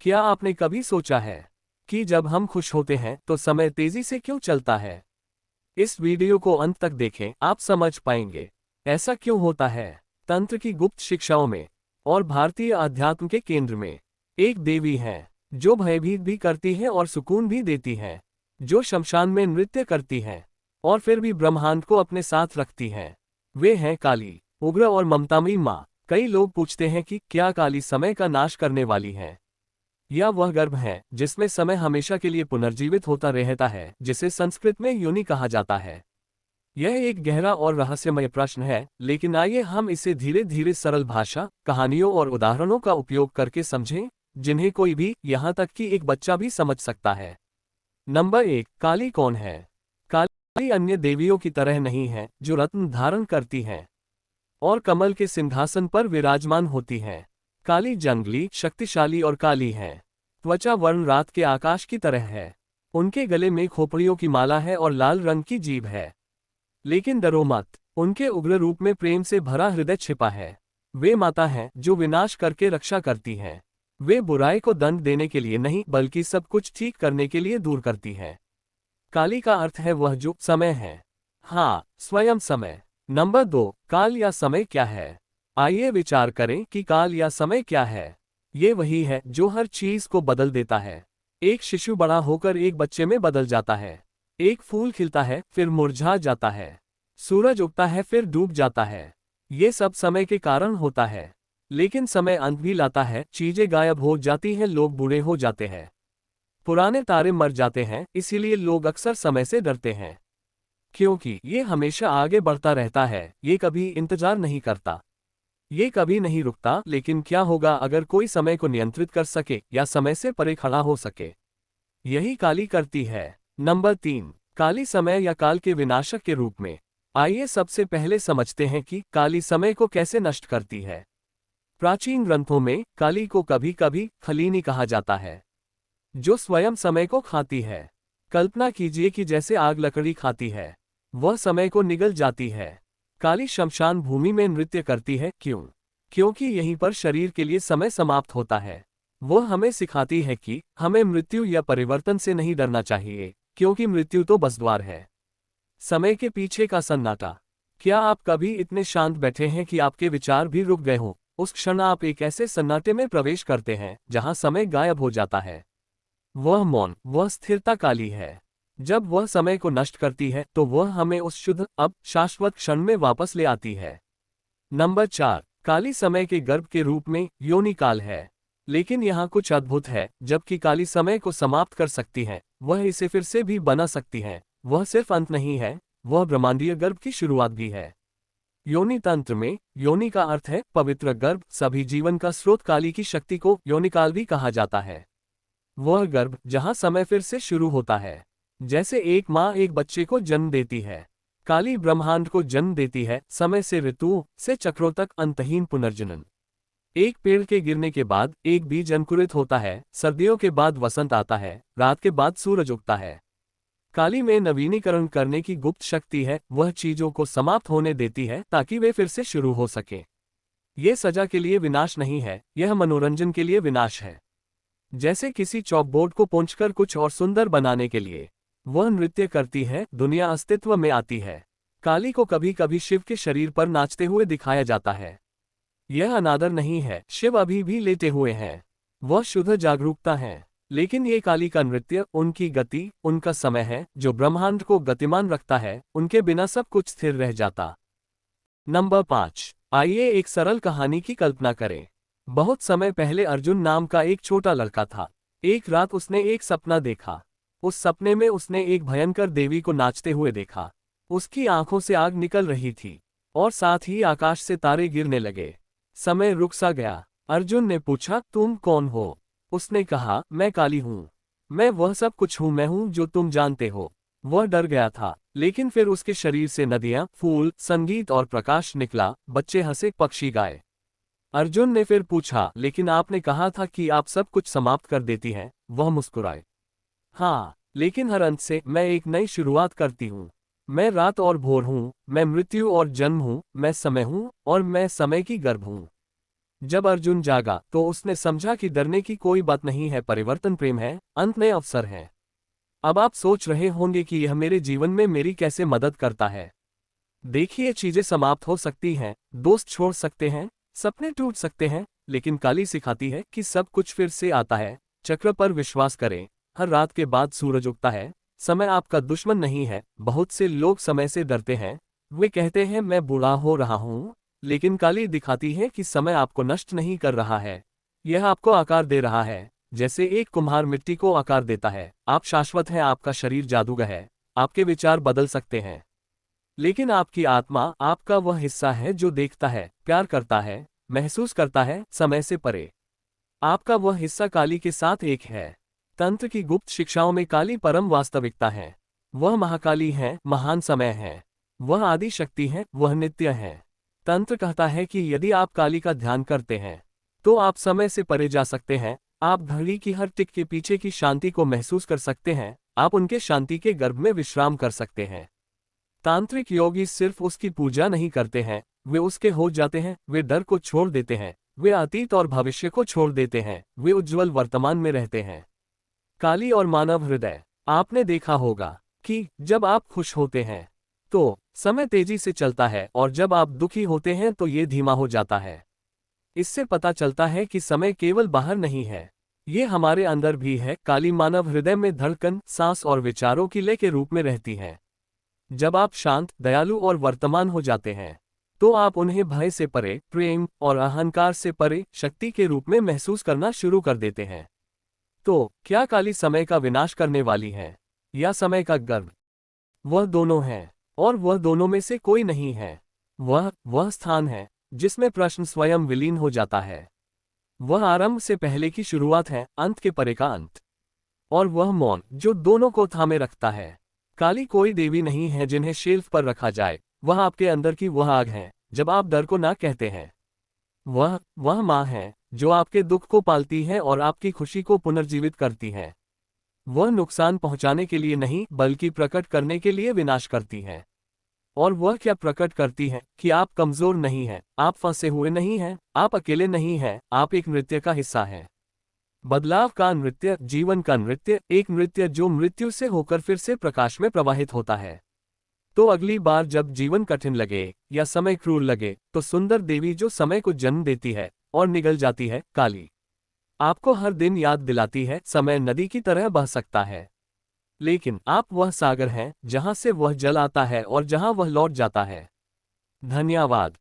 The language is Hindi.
क्या आपने कभी सोचा है कि जब हम खुश होते हैं तो समय तेजी से क्यों चलता है? इस वीडियो को अंत तक देखें, आप समझ पाएंगे ऐसा क्यों होता है। तंत्र की गुप्त शिक्षाओं में और भारतीय अध्यात्म के केंद्र में एक देवी है जो भयभीत भी करती है और सुकून भी देती है, जो शमशान में नृत्य करती है और फिर भी ब्रह्मांड को अपने साथ रखती है। वे हैं काली, उग्र और ममतामयी माँ। कई लोग पूछते हैं कि क्या काली समय का नाश करने वाली है, या वह गर्भ है जिसमें समय हमेशा के लिए पुनर्जीवित होता रहता है, जिसे संस्कृत में योनि कहा जाता है। यह एक गहरा और रहस्यमय प्रश्न है, लेकिन आइए हम इसे धीरे धीरे सरल भाषा, कहानियों और उदाहरणों का उपयोग करके समझें, जिन्हें कोई भी, यहाँ तक कि एक बच्चा भी समझ सकता है। नंबर 1, काली कौन है? काली अन्य देवियों की तरह नहीं है जो रत्न धारण करती हैं और कमल के सिंहासन पर विराजमान होती हैं। काली जंगली, शक्तिशाली और काली है। त्वचा वर्ण रात के आकाश की तरह है। उनके गले में खोपड़ियों की माला है और लाल रंग की जीभ है। लेकिन डरो मत, उनके उग्र रूप में प्रेम से भरा हृदय छिपा है। वे माता हैं जो विनाश करके रक्षा करती हैं। वे बुराई को दंड देने के लिए नहीं, बल्कि सब कुछ ठीक करने के लिए दूर करती हैं। काली का अर्थ है वह जो समय है। हाँ, स्वयं समय। नंबर 2, काल या समय क्या है? आइए विचार करें कि काल या समय क्या है। ये वही है जो हर चीज को बदल देता है। एक शिशु बड़ा होकर एक बच्चे में बदल जाता है। एक फूल खिलता है फिर मुरझा जाता है। सूरज उगता है फिर डूब जाता है। ये सब समय के कारण होता है। लेकिन समय अंत भी लाता है, चीजें गायब हो जाती हैं, लोग बूढ़े हो जाते हैं, पुराने तारे मर जाते हैं। इसीलिए लोग अक्सर समय से डरते हैं, क्योंकि ये हमेशा आगे बढ़ता रहता है। ये कभी इंतजार नहीं करता, ये कभी नहीं रुकता। लेकिन क्या होगा अगर कोई समय को नियंत्रित कर सके या समय से परे खड़ा हो सके? यही काली करती है। नंबर 3, काली समय या काल के विनाशक के रूप में। आइए सबसे पहले समझते हैं कि काली समय को कैसे नष्ट करती है। प्राचीन ग्रंथों में काली को कभी कभी खलीनी कहा जाता है, जो स्वयं समय को खाती है। कल्पना कीजिए कि जैसे आग लकड़ी खाती है, वह समय को निगल जाती है। काली शमशान भूमि में नृत्य करती है। क्यों? क्योंकि यहीं पर शरीर के लिए समय समाप्त होता है। वह हमें सिखाती है कि हमें मृत्यु या परिवर्तन से नहीं डरना चाहिए, क्योंकि मृत्यु तो बस द्वार है। समय के पीछे का सन्नाटा। क्या आप कभी इतने शांत बैठे हैं कि आपके विचार भी रुक गए हों? उस क्षण आप एक ऐसे सन्नाटे में प्रवेश करते हैं जहां समय गायब हो जाता है। वह मौन, वह स्थिरता काली है। जब वह समय को नष्ट करती है तो वह हमें उस शुद्ध, अब शाश्वत क्षण में वापस ले आती है। नंबर 4, काली समय के गर्भ के रूप में योनि काल है। लेकिन यहाँ कुछ अद्भुत है। जबकि काली समय को समाप्त कर सकती है, वह इसे फिर से भी बना सकती है। वह सिर्फ अंत नहीं है, वह ब्रह्मांडीय गर्भ की शुरुआत भी है। योनि तंत्र में योनि का अर्थ है पवित्र गर्भ। सभी जीवन का स्रोत काली की शक्ति को योनिकाल भी कहा जाता है। वह गर्भ जहां समय फिर से शुरू होता है। जैसे एक माँ एक बच्चे को जन्म देती है, काली ब्रह्मांड को जन्म देती है। समय से ऋतु से चक्रों तक अंतहीन पुनर्जनन। एक पेड़ के गिरने के बाद एक बीज अंकुरित होता है, सर्दियों के बाद वसंत आता है, रात के बाद सूरज उगता है। काली में नवीनीकरण करने की गुप्त शक्ति है। वह चीजों को समाप्त होने देती है ताकि वे फिर से शुरू हो सके। ये सजा के लिए विनाश नहीं है, यह मनोरंजन के लिए विनाश है। जैसे किसी चॉकबोर्ड को पोंछकर कुछ और सुंदर बनाने के लिए वह नृत्य करती है, दुनिया अस्तित्व में आती है। काली को कभी कभी शिव के शरीर पर नाचते हुए दिखाया जाता है। यह अनादर नहीं है, शिव अभी भी लेटे हुए हैं। वह शुद्ध जागरूकता है। लेकिन ये काली का नृत्य, उनकी गति, उनका समय है जो ब्रह्मांड को गतिमान रखता है। उनके बिना सब कुछ स्थिर रह जाता। नंबर 5, आइए एक सरल कहानी की कल्पना करें। बहुत समय पहले अर्जुन नाम का एक छोटा लड़का था। एक रात उसने एक सपना देखा। उस सपने में उसने एक भयंकर देवी को नाचते हुए देखा। उसकी आंखों से आग निकल रही थी और साथ ही आकाश से तारे गिरने लगे। समय रुक सा गया। अर्जुन ने पूछा, तुम कौन हो? उसने कहा, मैं काली हूँ। मैं वह सब कुछ हूँ, मैं हूँ जो तुम जानते हो। वह डर गया था, लेकिन फिर उसके शरीर से नदियाँ, फूल, संगीत और प्रकाश निकला। बच्चे हंसे, पक्षी गाए। अर्जुन ने फिर पूछा, लेकिन आपने कहा था कि आप सब कुछ समाप्त कर देती हैं। वह मुस्कुराए। हाँ, लेकिन हर अंत से मैं एक नई शुरुआत करती हूँ। मैं रात और भोर हूँ, मैं मृत्यु और जन्म हूँ, मैं समय हूँ और मैं समय की गर्भ हूँ। जब अर्जुन जागा तो उसने समझा कि डरने की कोई बात नहीं है, परिवर्तन प्रेम है, अंत नए अवसर है। अब आप सोच रहे होंगे कि यह मेरे जीवन में मेरी कैसे मदद करता है। देखिए, चीजें समाप्त हो सकती हैं, दोस्त छोड़ सकते हैं, सपने टूट सकते हैं, लेकिन काली सिखाती है कि सब कुछ फिर से आता है। चक्र पर विश्वास करें, हर रात के बाद सूरज उगता है। समय आपका दुश्मन नहीं है। बहुत से लोग समय से डरते हैं। वे कहते हैं मैं बूढ़ा हो रहा हूँ, लेकिन काली दिखाती है कि समय आपको नष्ट नहीं कर रहा है, यह आपको आकार दे रहा है। जैसे एक कुम्हार मिट्टी को आकार देता है। आप शाश्वत हैं, आपका शरीर जादूगर है, आपके विचार बदल सकते हैं, लेकिन आपकी आत्मा, आपका वह हिस्सा है जो देखता है, प्यार करता है, महसूस करता है, समय से परे। आपका वह हिस्सा काली के साथ एक है। तंत्र की गुप्त शिक्षाओं में काली परम वास्तविकता है। वह महाकाली है, महान समय है, वह आदि शक्ति है, वह नित्य है। तंत्र कहता है कि यदि आप काली का ध्यान करते हैं तो आप समय से परे जा सकते हैं। आप घड़ी की हर टिक के पीछे की शांति को महसूस कर सकते हैं। आप उनके शांति के गर्भ में विश्राम कर सकते हैं। तांत्रिक योगी सिर्फ उसकी पूजा नहीं करते हैं, वे उसके हो जाते हैं। वे डर को छोड़ देते हैं, वे अतीत और भविष्य को छोड़ देते हैं, वे उज्जवल वर्तमान में रहते हैं। काली और मानव हृदय। आपने देखा होगा कि जब आप खुश होते हैं तो समय तेजी से चलता है, और जब आप दुखी होते हैं तो ये धीमा हो जाता है। इससे पता चलता है कि समय केवल बाहर नहीं है, ये हमारे अंदर भी है। काली मानव हृदय में धड़कन, सांस और विचारों की लय के रूप में रहती है। जब आप शांत, दयालु और वर्तमान हो जाते हैं तो आप उन्हें भय से परे, प्रेम और अहंकार से परे शक्ति के रूप में महसूस करना शुरू कर देते हैं। तो क्या काली समय का विनाश करने वाली है या समय का गर्व? वह दोनों है, और वह दोनों में से कोई नहीं है। वह स्थान है जिसमें प्रश्न स्वयं विलीन हो जाता है। वह आरंभ से पहले की शुरुआत है, अंत के परे का अंत। और वह मौन जो दोनों को थामे रखता है। काली कोई देवी नहीं है जिन्हें शेल्फ पर रखा जाए, वह आपके अंदर की वह आग है जब आप डर को ना कहते हैं। वह माँ है जो आपके दुख को पालती है और आपकी खुशी को पुनर्जीवित करती है। वह नुकसान पहुंचाने के लिए नहीं बल्कि प्रकट करने के लिए विनाश करती है। और वह क्या प्रकट करती है कि आप कमजोर नहीं हैं, आप फंसे हुए नहीं हैं, आप अकेले नहीं हैं, आप एक नृत्य का हिस्सा हैं। बदलाव का नृत्य, जीवन का नृत्य, एक नृत्य जो मृत्यु से होकर फिर से प्रकाश में प्रवाहित होता है। तो अगली बार जब जीवन कठिन लगे या समय क्रूर लगे तो सुंदर देवी जो समय को जन्म देती है और निगल जाती है, काली, आपको हर दिन याद दिलाती है समय नदी की तरह बह सकता है, लेकिन आप वह सागर हैं जहां से वह जल आता है और जहां वह लौट जाता है। धन्यवाद।